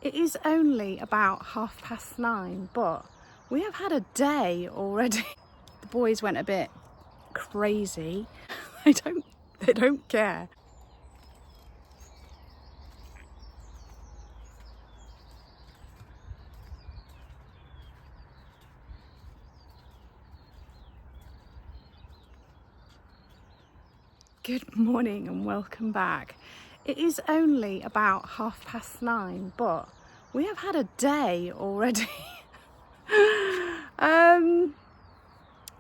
It is only about 9:30, but we have had a day already. The boys went a bit crazy. They don't care. Good morning and welcome back. It is only about 9:30, but we have had a day already.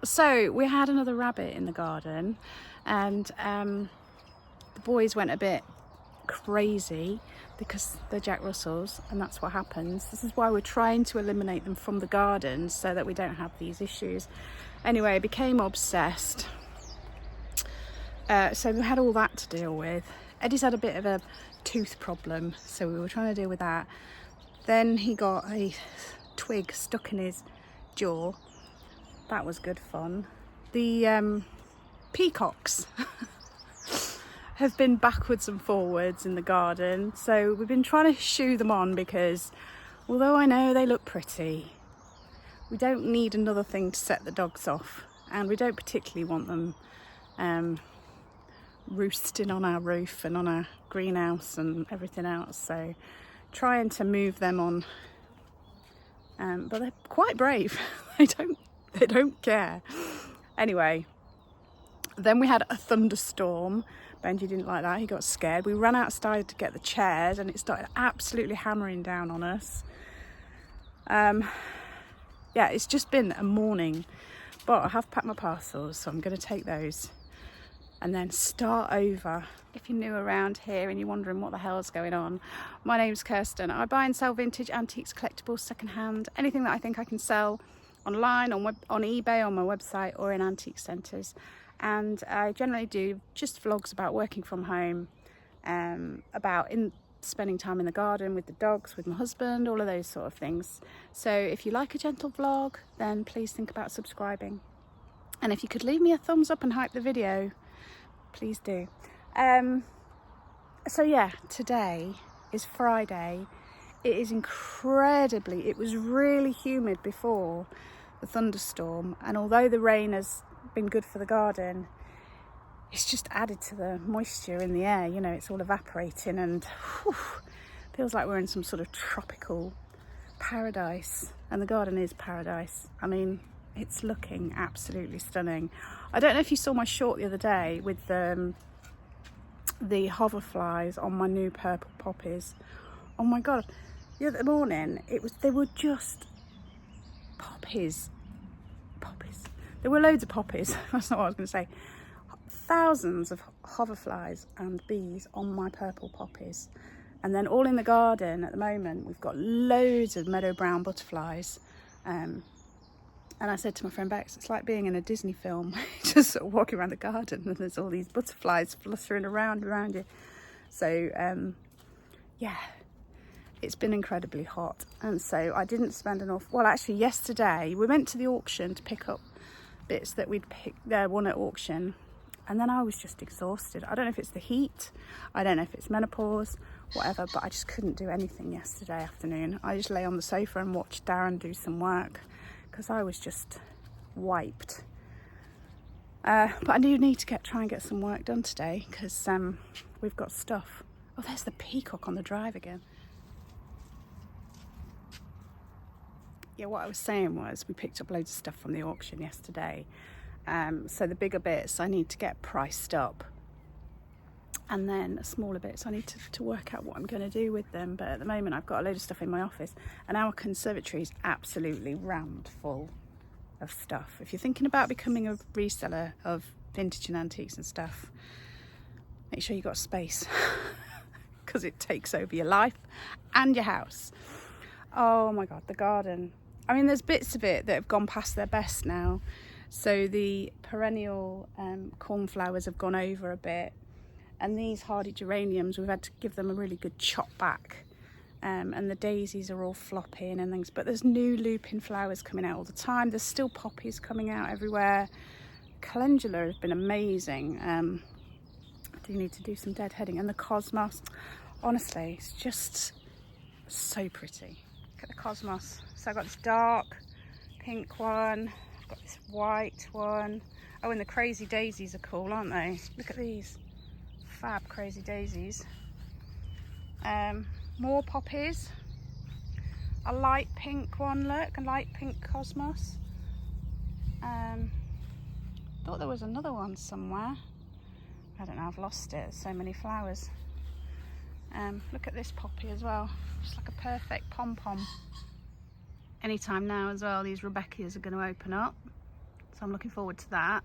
So we had another rabbit in the garden, and the boys went a bit crazy because they're Jack Russells, and that's what happens. This is why we're trying to eliminate them from the garden so that we don't have these issues. Anyway, I became obsessed. So we had all that to deal with. Eddie's had a bit of a tooth problem, so we were trying to deal with that. Then he got a twig stuck in his jaw. That was good fun. The peacocks have been backwards and forwards in the garden, so we've been trying to shoo them on because although I know they look pretty, we don't need another thing to set the dogs off, and we don't particularly want them roosting on our roof and on our greenhouse and everything else, so trying to move them on, but they're quite brave. they don't care. Anyway, then we had a thunderstorm. Benji didn't like that, he got scared. We ran outside to get the chairs and it started absolutely hammering down on us. Yeah, it's just been a morning, but I have packed my parcels, so I'm going to take those and then start over. If you're new around here and you're wondering what the hell's going on, my name's Kirsten. I buy and sell vintage, antiques, collectibles, secondhand, anything that I think I can sell online, on eBay, on my website, or in antique centres. And I generally do just vlogs about working from home, about spending time in the garden with the dogs, with my husband, all of those sort of things. So if you like a gentle vlog, then please think about subscribing. And if you could leave me a thumbs up and hype the video, please do. So yeah, today is Friday. It is it was really humid before the thunderstorm, and although the rain has been good for the garden, it's just added to the moisture in the air. You know, it's all evaporating, and feels like we're in some sort of tropical paradise, and the garden is paradise. I mean, it's looking absolutely stunning. I don't know if you saw my short the other day with the hoverflies on my new purple poppies. Oh my god, the other morning they were just poppies. There were loads of poppies. That's not what I was going to say. Thousands of hoverflies and bees on my purple poppies, and then all in the garden at the moment we've got loads of meadow brown butterflies. And I said to my friend Bex, it's like being in a Disney film, just sort of walking around the garden and there's all these butterflies fluttering around you. So, yeah, it's been incredibly hot. And so I didn't spend well, actually yesterday we went to the auction to pick up bits that we'd won at auction. And then I was just exhausted. I don't know if it's the heat, I don't know if it's menopause, whatever, but I just couldn't do anything yesterday afternoon. I just lay on the sofa and watched Darren do some work, because I was just wiped. But I do need to try and get some work done today, because we've got stuff. Oh, there's the peacock on the drive again. Yeah, what I was saying was we picked up loads of stuff from the auction yesterday. So the bigger bits I need to get priced up, and then the smaller bits I need to work out what I'm going to do with them. But at the moment I've got a load of stuff in my office, and our conservatory is absolutely rammed full of stuff. If you're thinking about becoming a reseller of vintage and antiques and stuff, make sure you've got space because it takes over your life and your house. Oh my god, the garden. I mean, there's bits of it that have gone past their best now. So the perennial cornflowers have gone over a bit, and these hardy geraniums, we've had to give them a really good chop back, and the daisies are all flopping and things, but there's new lupin flowers coming out all the time. There's still poppies coming out everywhere. Calendula has been amazing. I do need to do some deadheading, and the cosmos, honestly, it's just So pretty. Look at the cosmos. So I've got this dark pink one, I've got this white one. Oh, and the crazy daisies are cool, aren't they? Look at these fab crazy daisies. More poppies. A light pink one, look, a light pink cosmos. Thought there was another one somewhere. I don't know, I've lost it. There's so many flowers. Look at this poppy as well. Just like a perfect pom-pom. Anytime now as well, these Rebecca's are going to open up. So I'm looking forward to that.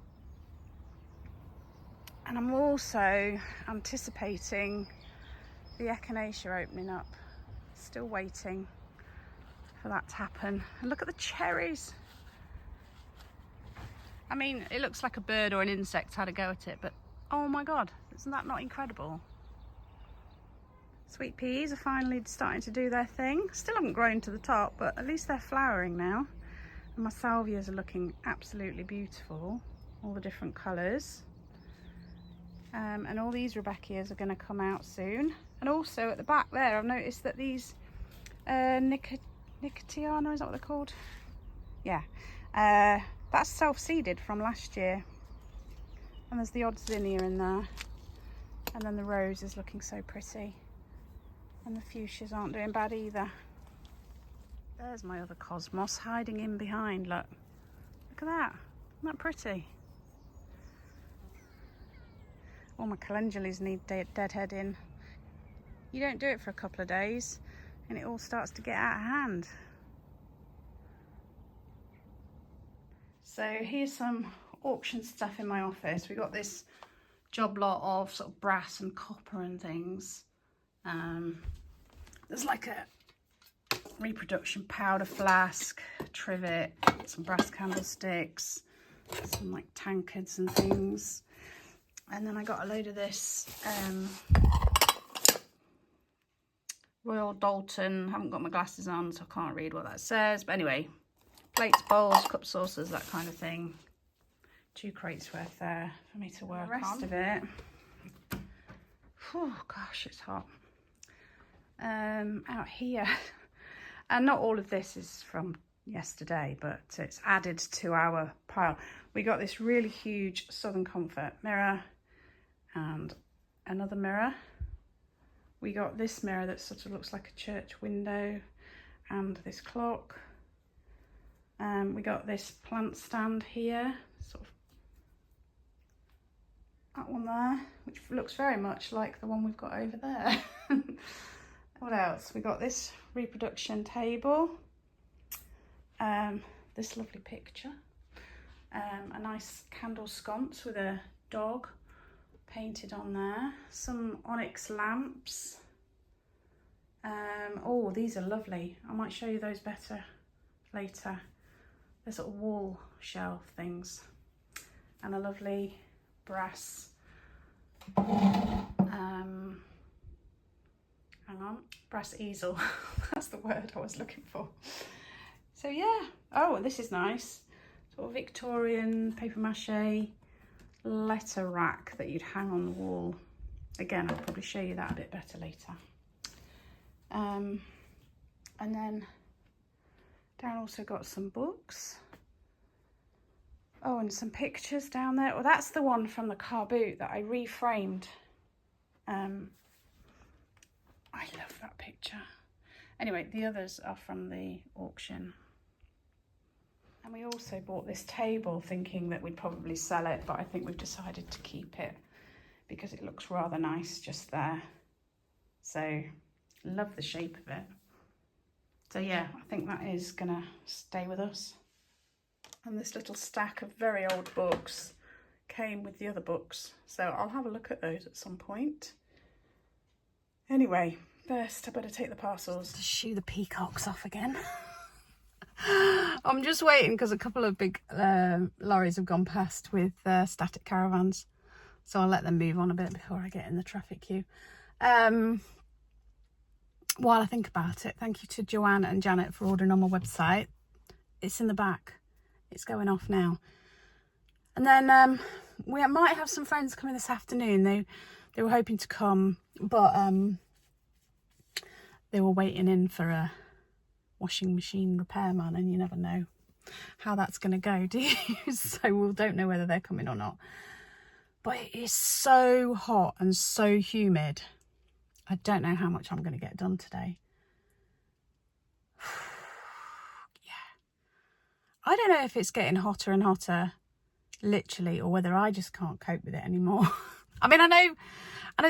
And I'm also anticipating the echinacea opening up. Still waiting for that to happen. And look at the cherries. I mean, it looks like a bird or an insect had a go at it, but oh my God, isn't that not incredible? Sweet peas are finally starting to do their thing. Still haven't grown to the top, but at least they're flowering now. And my salvias are looking absolutely beautiful. All the different colours. And all these Rebecca's are going to come out soon. And also at the back there, I've noticed that these Nicotiana, is that what they're called? Yeah. That's self-seeded from last year. And there's the odd zinnia in there. And then the rose is looking so pretty. And the fuchsias aren't doing bad either. There's my other cosmos hiding in behind, look. Look at that. Isn't that pretty? All my calendulas need deadheading. You don't do it for a couple of days and it all starts to get out of hand. So here's some auction stuff in my office. We got this job lot of sort of brass and copper and things. There's like a reproduction powder flask, trivet, some brass candlesticks, some like tankards and things. And then I got a load of this Royal Dalton. Haven't got my glasses on, so I can't read what that says. But anyway, plates, bowls, cup saucers, that kind of thing. 2 crates worth there for me to work on. The rest of it, oh gosh, it's hot. Out here, and not all of this is from yesterday, but it's added to our pile. We got this really huge Southern Comfort mirror and another mirror. We got this mirror that sort of looks like a church window and this clock. We got this plant stand here, sort of that one there, which looks very much like the one we've got over there. What else? We got this reproduction table, this lovely picture, a nice candle sconce with a dog painted on there, some onyx lamps. Oh, these are lovely. I might show you those better later. They're sort of wall shelf things, and a lovely brass brass easel. That's the word I was looking for. So yeah. Oh, this is nice. Sort of Victorian paper mache letter rack that you'd hang on the wall. Again, I'll probably show you that a bit better later. And then Darren also got some books. Oh, and some pictures down there. Well, that's the one from the car boot that I reframed. I love that picture. Anyway, the others are from the auction. And we also bought this table thinking that we'd probably sell it, but I think we've decided to keep it because it looks rather nice just there. So, love the shape of it. So yeah, I think that is gonna stay with us. And this little stack of very old books came with the other books, so I'll have a look at those at some point. Anyway, first I better take the parcels. To shoo the peacocks off again. I'm just waiting because a couple of big lorries have gone past with static caravans, so I'll let them move on a bit before I get in the traffic queue. While I think about it, thank you to Joanne and Janet for ordering on my website. It's in the back. It's going off now. And then we might have some friends coming this afternoon. They were hoping to come, but they were waiting in for a washing machine repairman, and you never know how that's going to go, do you? So we don't know whether they're coming or not. But it is so hot and so humid. I don't know how much I'm going to get done today. Yeah. I don't know if it's getting hotter and hotter, literally, or whether I just can't cope with it anymore. I mean, I know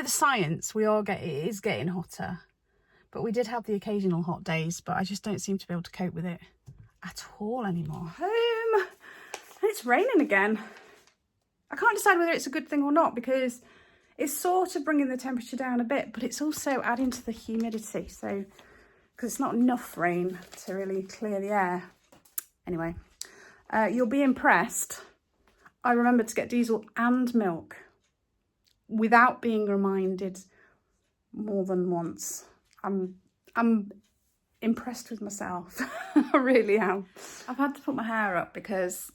the science, it is getting hotter. But we did have the occasional hot days, but I just don't seem to be able to cope with it at all anymore. Home. It's raining again. I can't decide whether it's a good thing or not, because it's sort of bringing the temperature down a bit, but it's also adding to the humidity. So, because it's not enough rain to really clear the air. Anyway, you'll be impressed. I remembered to get diesel and milk without being reminded more than once. I'm impressed with myself. I really am. I've had to put my hair up because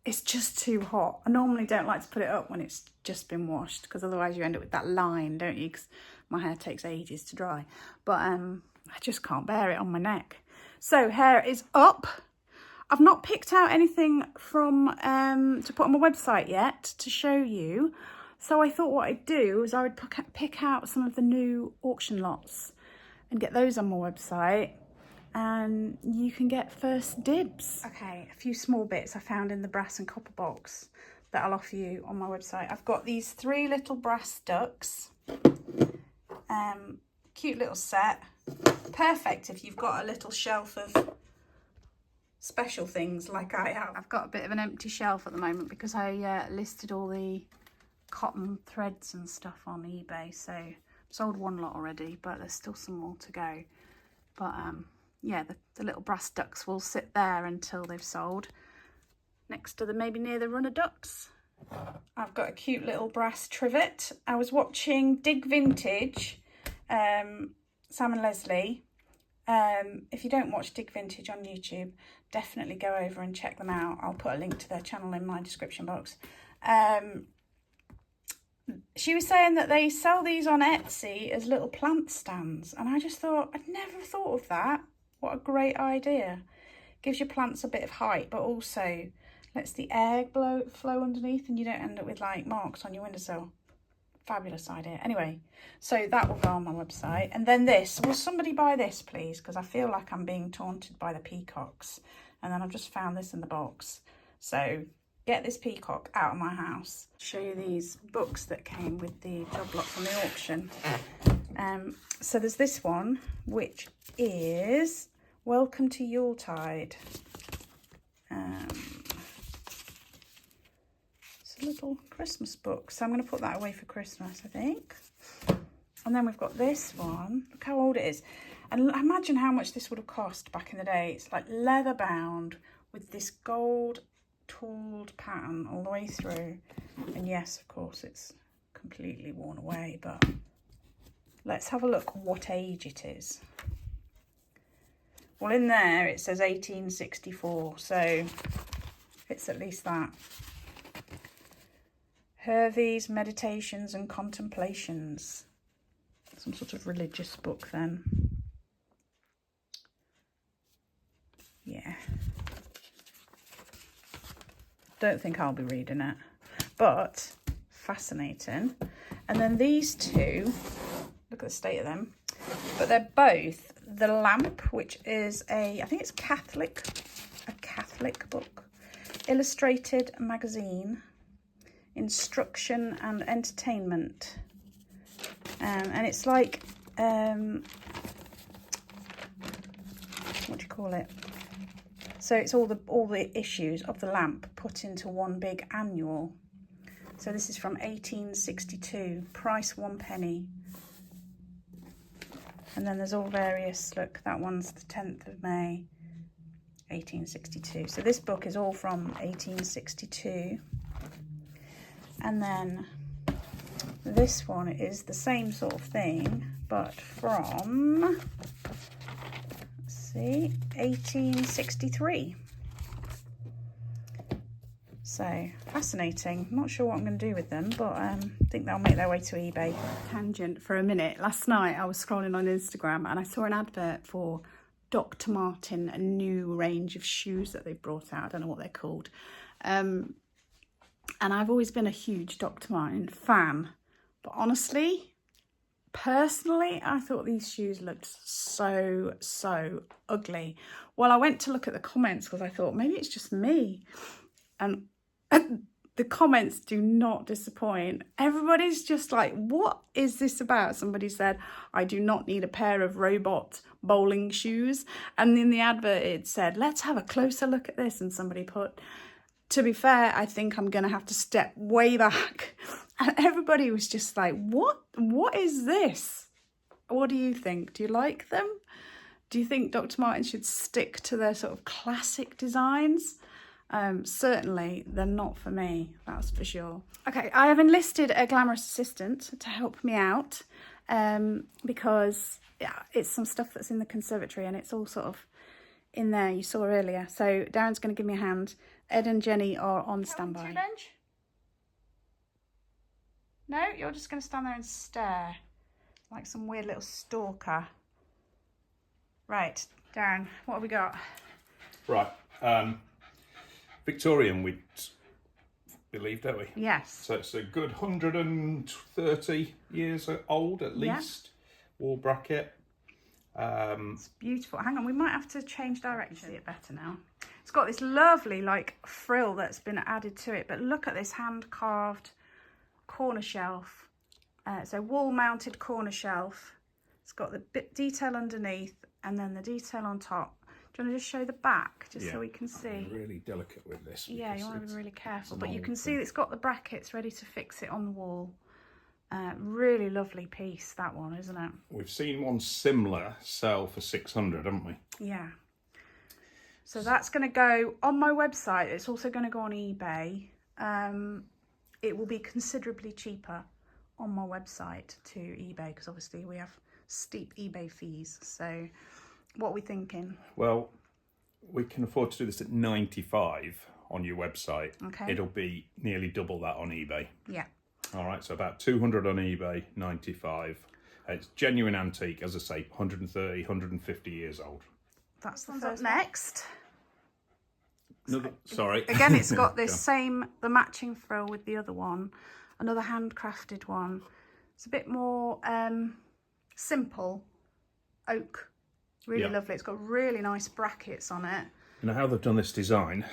it's just too hot. I normally don't like to put it up when it's just been washed, because otherwise you end up with that line, don't you? Because my hair takes ages to dry. But I just can't bear it on my neck. So hair is up. I've not picked out anything from to put on my website yet to show you. So I thought what I'd do is I would pick out some of the new auction lots and get those on my website, and you can get first dibs. Okay, a few small bits I found in the brass and copper box that I'll offer you on my website. I've got these 3 little brass ducks. Cute little set. Perfect if you've got a little shelf of special things like I have. I've got a bit of an empty shelf at the moment because I listed all the cotton threads and stuff on eBay, so I've sold 1 lot already, but there's still some more to go. But yeah, the little brass ducks will sit there until they've sold, next to maybe near the runner ducks. I've got a cute little brass trivet. I was watching Dig Vintage, Sam and Leslie. If you don't watch Dig Vintage on YouTube, definitely go over and check them out. I'll put a link to their channel in my description box. She was saying that they sell these on Etsy as little plant stands, and I just thought, I'd never thought of that. What a great idea. Gives your plants a bit of height, but also lets the air flow underneath, and you don't end up with like marks on your windowsill. Fabulous idea. Anyway, so that will go on my website. And then this, will somebody buy this please? Because I feel like I'm being taunted by the peacocks. And then I've just found this in the box. So get this peacock out of my house. Show you these books that came with the job lot from the auction. So there's this one, which is Welcome to Yuletide. It's a little Christmas book, so I'm going to put that away for Christmas, I think. And then we've got this one. Look how old it is. And imagine how much this would have cost back in the day. It's like leather bound with this gold tooled pattern all the way through. And yes, of course, it's completely worn away, but let's have a look what age it is. Well, in there it says 1864, so it's at least that. Hervey's Meditations and Contemplations. Some sort of religious book then. Yeah. Don't think I'll be reading it, but fascinating. And then these two, look at the state of them, but they're both The Lamp, which is I think it's a Catholic book, illustrated magazine, instruction and entertainment, and it's like what do you call it? So it's all the issues of The Lamp put into one big annual. So this is from 1862, price 1 penny. And then there's all various, look, that one's the 10th of May, 1862. So this book is all from 1862. And then this one is the same sort of thing, but from, let's see, 1863. So So fascinating. I'm not sure what I'm going to do with them, but I think they'll make their way to eBay. Tangent for a minute. Last night I was scrolling on Instagram and I saw an advert for Dr. Martin, a new range of shoes that they've brought out. I don't know what they're called. And I've always been a huge Dr. Martin fan, but honestly, personally, I thought these shoes looked so ugly. Well, I went to look at the comments because I thought maybe it's just me. And the comments do not disappoint. Everybody's just like, what is this about? Somebody said, I do not need a pair of robot bowling shoes. And in the advert, it said, let's have a closer look at this. And somebody put, to be fair, I think I'm going to have to step way back. And everybody was just like, what is this? What do you think? Do you like them? Do you think Dr. Martin should stick to their sort of classic designs? Certainly they're not for me, that's for sure. Okay, I have enlisted a glamorous assistant to help me out because it's some stuff that's in the conservatory and it's all sort of in there, you saw earlier. So Darren's going to give me a hand. Ed and Jenny are on standby. No, you're just going to stand there and stare like some weird little stalker. Right, Darren, what have we got? Right, Victorian, we believe, don't we? Yes. So it's a good 130 years old at least. Yeah. Wall bracket. It's beautiful. Hang on, we might have to change direction. See it better now. It's got this lovely like frill that's been added to it, but look at this hand carved corner shelf. So wall mounted corner shelf. It's got the bit detail underneath and then the detail on top. Do you want to just show the back, just so we can see? I'm really delicate with this. Yeah, you want to be really careful. But you can see it's got the brackets ready to fix it on the wall. Really lovely piece, that one, isn't it? We've seen one similar sell for 600, haven't we? Yeah. So that's going to go on my website. It's also going to go on eBay. It will be considerably cheaper on my website to eBay because obviously we have steep eBay fees. So what are we thinking? Well, we can afford to do this at 95 on your website. Okay. It'll be nearly double that on eBay. Yeah. All right, so about 200 on eBay, 95. It's genuine antique, as I say, 130, 150 years old. That's the first. Next. Sorry. Again, it's got this the matching frill with the other one. Another handcrafted one. It's a bit more simple. Oak. Really lovely. It's got really nice brackets on it. You know how they've done this design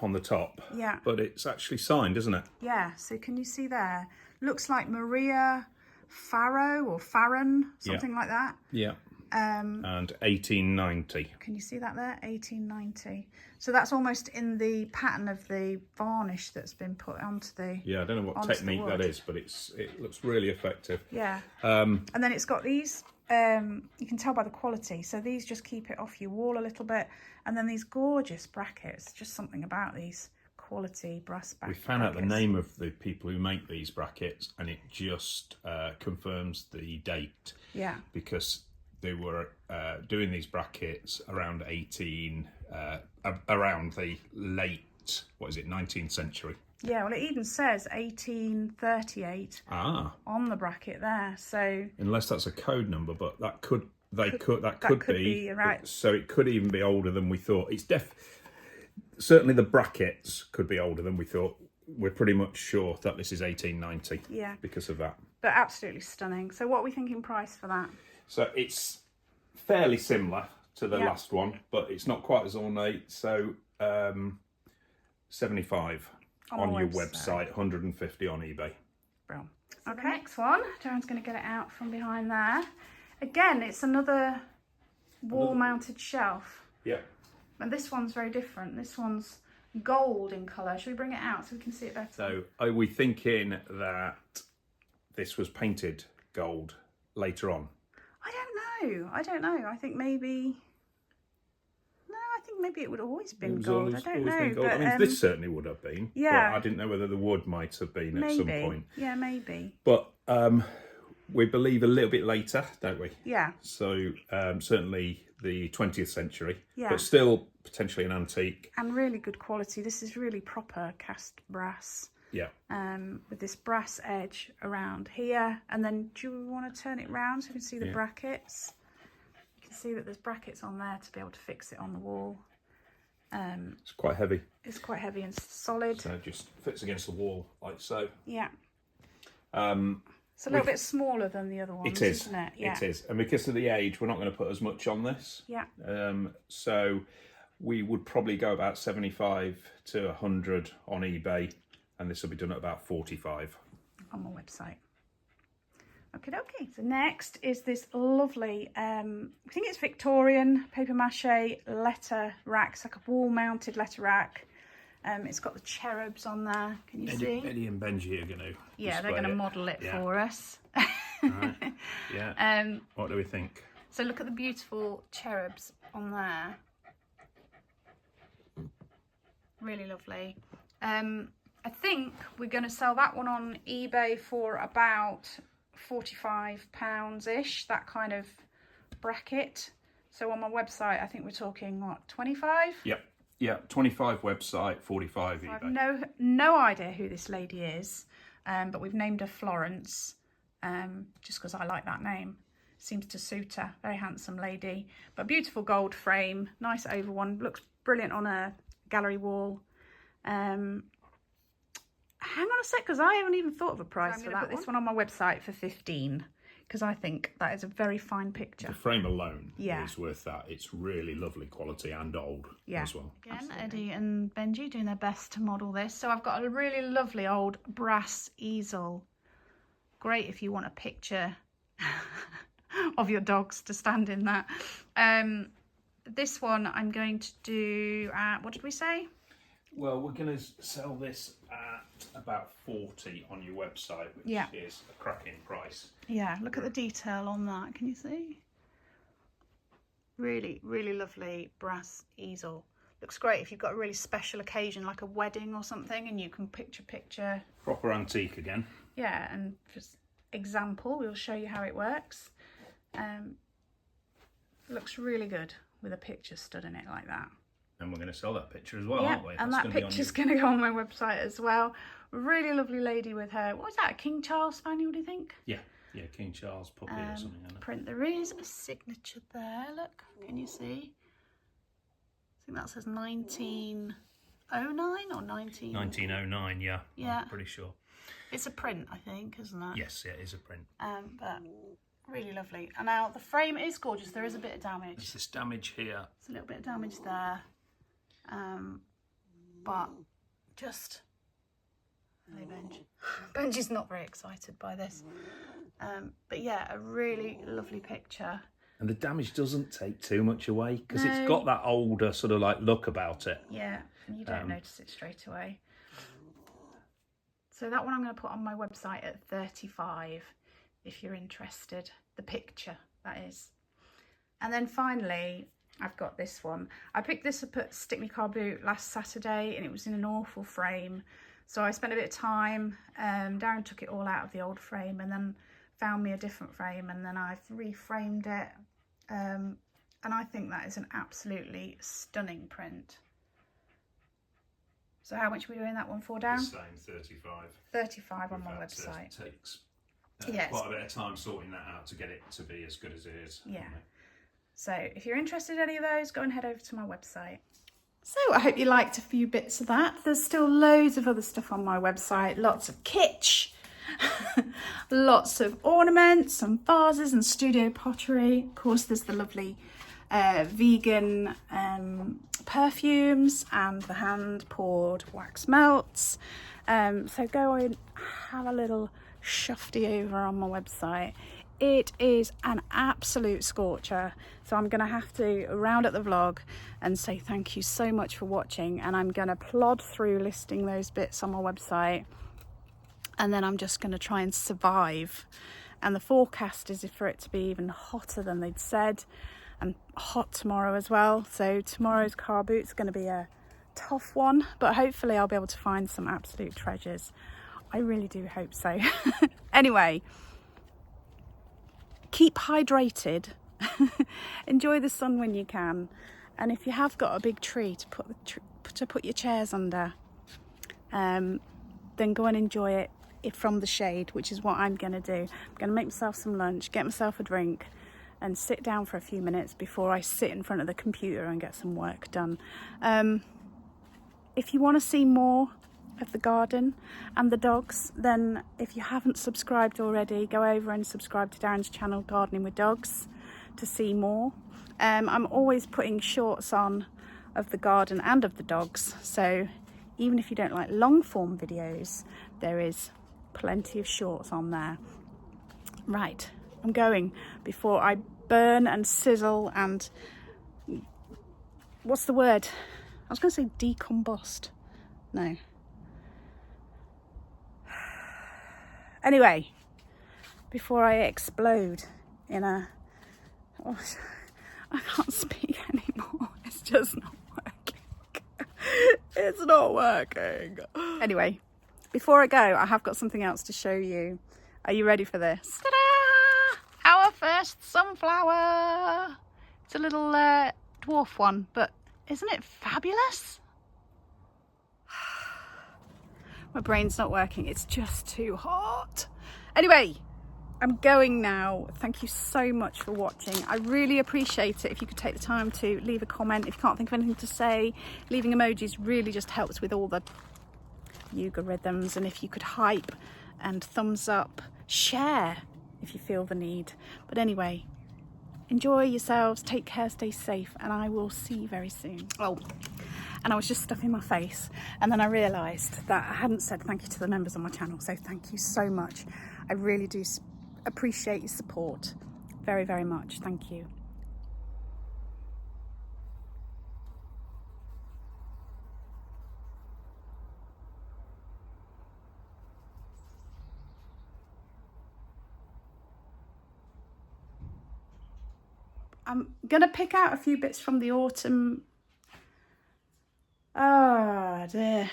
on the top? Yeah. But it's actually signed, isn't it? Yeah. So can you see there? Looks like Maria Farrow or Farron, something like that. Yeah. And 1890. Can you see that there? 1890. So that's almost in the pattern of the varnish that's been put onto the. Yeah, I don't know what technique that is, but it looks really effective. Yeah. And then it's got these. You can tell by the quality. So these just keep it off your wall a little bit, and then these gorgeous brackets. Just something about these quality brass brackets. We found out the name of the people who make these brackets, and it just confirms the date. Yeah. Because they were doing these brackets around around the late 19th century. Yeah, well, it even says 1838 on the bracket there. So unless that's a code number, but that could be right. So it could even be older than we thought. It's certainly the brackets could be older than we thought. We're pretty much sure that this is 1890. Yeah, because of that. But absolutely stunning. So what are we thinking price for that? So it's fairly similar to the last one, but it's not quite as ornate. So 75 on your website, 150 on eBay. Brilliant. Okay, next one. Darren's going to get it out from behind there. Again, it's another wall-mounted shelf. Yeah. And this one's very different. This one's gold in colour. Should we bring it out so we can see it better? So are we thinking that this was painted gold later on? I don't know. I think maybe... No, I think maybe it would have always been gold. I don't know. But, I mean, this certainly would have been. Yeah. But I didn't know whether the wood might have been at some point. Yeah, maybe. But we believe a little bit later, don't we? Yeah. So certainly the 20th century, Yeah. but still potentially an antique. And really good quality. This is really proper cast brass. Yeah. With this brass edge around here. And then do you want to turn it round so you can see the brackets? You can see that there's brackets on there to be able to fix it on the wall. It's quite heavy. It's quite heavy and solid. So it just fits against the wall like so. Yeah. It's a little bit smaller than the other ones, isn't it? Yeah. It is. And because of the age, we're not going to put as much on this. Yeah. So we would probably go about 75 to 100 on eBay, and this will be done at about 45. On my website. Okay, okay. So next is this lovely, I think it's Victorian paper mache letter rack. It's like a wall-mounted letter rack. It's got the cherubs on there. Can you see? Eddie and Benji are going to. Yeah, they're going to model it for us. Right. Yeah. What do we think? So look at the beautiful cherubs on there. Really lovely. I think we're going to sell that one on eBay for about £45-ish, that kind of bracket. So on my website, I think we're talking, what, 25? Yep. Yeah, 25 website, 45 eBay. I've no idea who this lady is, but we've named her Florence, just because I like that name. Seems to suit her. Very handsome lady, but beautiful gold frame, nice oval one. Looks brilliant on a gallery wall. Hang on a sec, because I haven't even thought of a price for that. Put this one on my website for 15, because I think that is a very fine picture. The frame alone is worth that. It's really lovely quality and old as well. Again, Eddie and Benji doing their best to model this. So I've got a really lovely old brass easel. Great if you want a picture of your dogs to stand in that. This one I'm going to do at, what did we say? Well, we're going to sell this at about 40 on your website, which is a cracking price. Yeah, look at the detail on that. Can you see? Really, really lovely brass easel. Looks great if you've got a really special occasion, like a wedding or something, and you can picture. Proper antique again. Yeah, and just example, we'll show you how it works. Looks really good with a picture stood in it like that. And we're going to sell that picture as well, aren't we? And that picture's going to go on my website as well. Really lovely lady with her, what was that, a King Charles Spaniel, do you think? Yeah, King Charles puppy or something. Print. There is a signature there, look, can you see? I think that says 1909 or 1909, yeah. I'm pretty sure. It's a print, I think, isn't it? Yes, it is a print. But really lovely. And now the frame is gorgeous. There is a bit of damage. There's this damage here. There's a little bit of damage there. But just, hey Benj. Benji's not very excited by this. But yeah, a really lovely picture. And the damage doesn't take too much away, because it's got that older sort of like look about it. Yeah, and you don't notice it straight away. So that one I'm going to put on my website at 35 if you're interested. The picture, that is. And then finally, I've got this one. I picked this up at Stick Me Car Boot last Saturday, and it was in an awful frame. So I spent a bit of time. Darren took it all out of the old frame and then found me a different frame, and then I've reframed it. And I think that is an absolutely stunning print. So how much are we doing that one for, Darren? The same, 35. 35 on my website. Takes Yes. quite a bit of time sorting that out to get it to be as good as it is. Yeah. So if you're interested in any of those, go and head over to my website. So I hope you liked a few bits of that. There's still loads of other stuff on my website. Lots of kitsch, lots of ornaments and vases and studio pottery. Of course, there's the lovely vegan perfumes and the hand poured wax melts. So go and have a little shufty over on my website. It is an absolute scorcher, so I'm going to have to round up the vlog and say thank you so much for watching, and I'm going to plod through listing those bits on my website, and then I'm just going to try and survive. And the forecast is for it to be even hotter than they'd said, and hot tomorrow as well. So tomorrow's car boot's going to be a tough one, but hopefully I'll be able to find some absolute treasures. I really do hope so. Anyway, keep hydrated, enjoy the sun when you can, and if you have got a big tree to put your chairs under, then go and enjoy it from the shade, which is what I'm going to do. I'm going to make myself some lunch, get myself a drink, and sit down for a few minutes before I sit in front of the computer and get some work done. If you want to see more of the garden and the dogs, then if you haven't subscribed already, go over and subscribe to Darren's channel, Gardening with Dogs, to see more. I'm always putting shorts on of the garden and of the dogs, so even if you don't like long form videos, there is plenty of shorts on there. Right, I'm going before I burn and sizzle and, what's the word? I was going to say decombust. No. Anyway, before I explode in a... Oh, I can't speak anymore. It's just not working. It's not working. Anyway, before I go, I have got something else to show you. Are you ready for this? Ta-da! Our first sunflower. It's a little dwarf one, but isn't it fabulous? My brain's not working. It's just too hot. Anyway, I'm going now. Thank you so much for watching. I really appreciate it if you could take the time to leave a comment. If you can't think of anything to say, leaving emojis really just helps with all the algorithms. And if you could hype and thumbs up, share if you feel the need. But anyway, enjoy yourselves, take care, stay safe, and I will see you very soon. Oh, and I was just stuffing my face, and then I realised that I hadn't said thank you to the members on my channel, so thank you so much. I really do appreciate your support very, very much. Thank you. I'm going to pick out a few bits from the autumn. Oh dear.